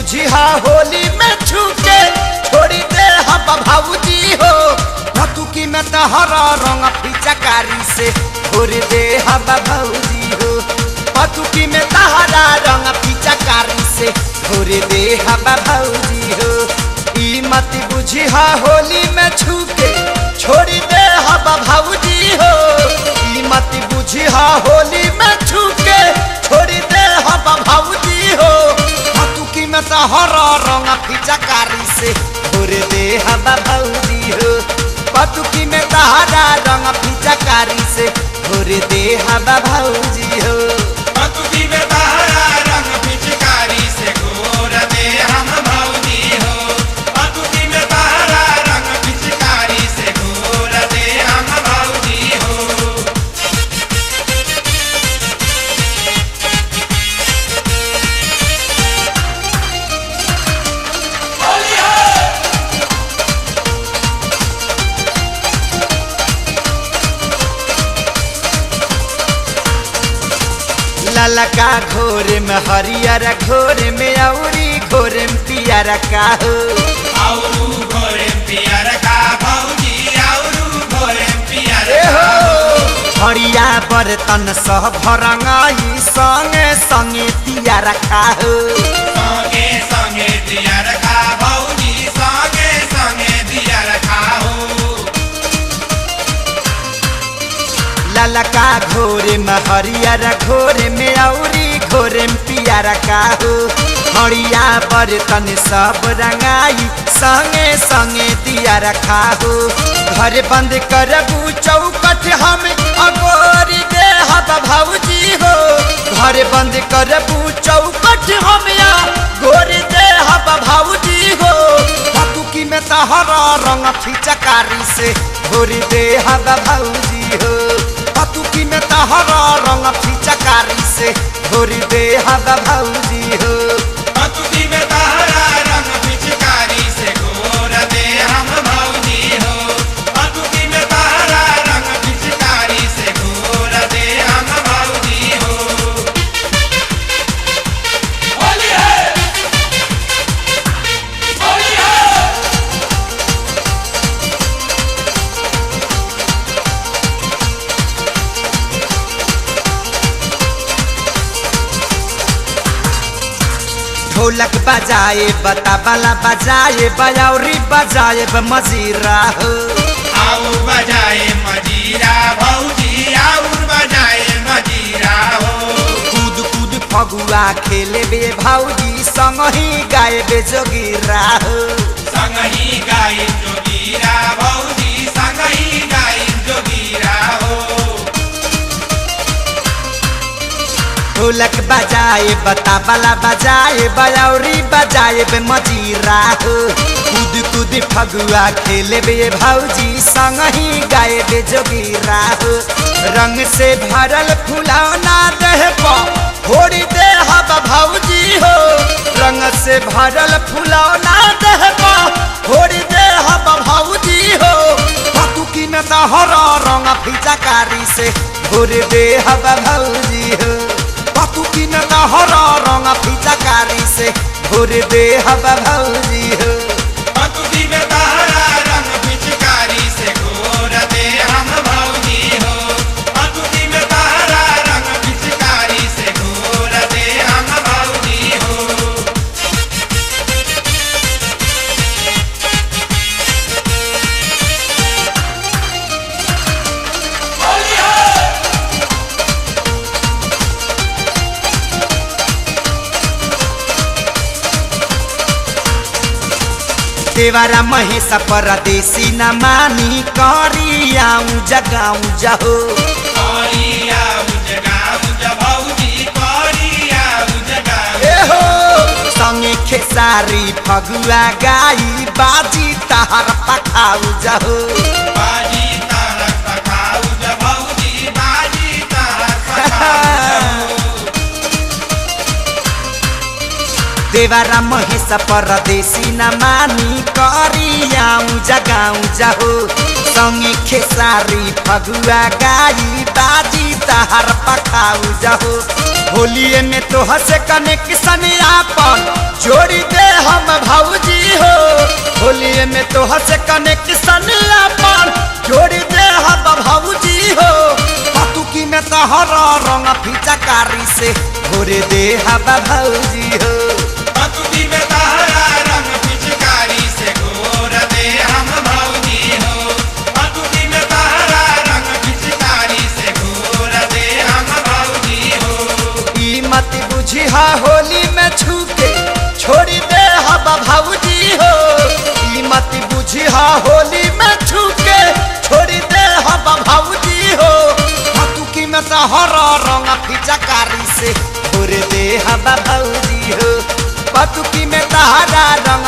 बुझिया होली में छूके छोड़ी दे हब भाऊजी हो भतुकी में तहरा रंग पिचकारी से छोड़ दे हब भाऊजी हो भतुकी में तहरा रंग पिचकारी से छोड़ दे हब भाऊजी हो ई मत बुझिया होली में छूके छोड़ी दे हब भाऊजी हो ई मत बुझिया होली में छूके छोड़ी दे हब भाऊजी हो भतुकी में तहरा रंग पिचकारी से छोड़ दे हब भाऊजी हो भतुकी में तहरा रंग पिचकारी से छोड़ दे हब भाऊजी हो भतुकी में तहरा रंग पिचकारी से घोर दे हम भाऊजी हो भतुकी में तहरा रंग पिचकारी से घोर दे हम भाऊजी हो ललका घोरे में हरियर घोरे में औरी घोरे में पियर का हो आउरू घोरे पियर का भाऊजी आउरू घोरे पियर हो हरिया बर्तन सह भरंगाई संगे संगे पियर का हो संगे संगे पियर का भाऊजी संगे संगे पियर का हो ललका घोरे में हरियर घोरे में औरी घोरे में पियर का हो हरिया बर्तन सब रंगाई संगे संगे दिया रखा हो घर बंद करबू चौकट हम अगोरी दे हब भाऊजी हो घर बंद करबू चौकट हम या गोरी दे हब भाऊजी हो भतुकी में तहरा रंग पिचकारी से घोरी दे हब भाऊजी हो भतुकी में तहरा रंग पिचकारी से घोरी दे हब भाऊजी हो भतुकी में तहरा रंग पिचकारी से घोर दे हम भाऊजी हो भतुकी में तहरा रंग पिचकारी से घोर दे हम भाऊजी हो होली है होली है ढोलक बजाए बताबला बजाए बयौरी बजाए मजीरा हो आऊ बजाए मजीरा भाऊजी आऊ बजाए मजीरा हो कूद कूद फगुआ खेले बे भाऊजी संग ही गाए बे जोगीरा हो संगही गाय जोगीरा भाऊजी संगही गाय जोगीरा हो ढोलक बजाए बताबला बजाए बयौरी बजाए बे मजीरा हो कूद कूद फगुआ खेले बे भाऊजी संग ही गाए बे जोगीरा हो रंग से भरल फुलौना देह पर फोड़ी दे हब भाऊजी हो रंग से भरल फुलौना देह पर फोड़ी दे हब भाऊजी हो भतुकी में तहरा रंग पिचकारी से घोर दे हब भाऊजी हो भतुकी में तहरा रंग पिचकारी से घोर दे हब भाऊजी हो भतुकी में तहरा रंग पिचकारी से घोर दे हम भाऊजी हो भतुकी में तहरा रंग पिचकारी से घोर दे हम भाऊजी हो होली है देवारा महेश परदेसी न मानी करी आऊं जगाऊं जहो करिया उजगाऊ भाऊजी करिया उजगाऊ हो संगे खेसारी फगुआ गाई बाजी तहर पखाऊ जहो बाजी तारक पखाऊ भाऊजी बाजी तारक पखाऊ देवारा महेश परदेसी न मानी करी आऊं जगाऊं जहो संगे खेसारी फगुआ गाई बाजी तहर पखाऊ जहो होलिए में तो हसे कनेक्शन आपन जोड़ी दे तोहर से कनेक्शन अपन जोड़ी दे हम भौजी हो पतुकी में तहरा रंग फिचकारी से घोर दे हम भौजी हो पतुकी में तहरा रंग पिचकारी से घोर दे हम भौजी हो पतुकी में तहरा रंग पिचकारी से घोर दे हम भौजी हो ई मत बुझी हा होली में छूके छोड़ी दे हम भौजी हो ई मत बुझी हा होली में छूके छोड़ी दे हम भौजी हो पतुकी में तहरा रंग फिचकारी से घोर दे हम भौजी हो पतुकी में तहरा रंग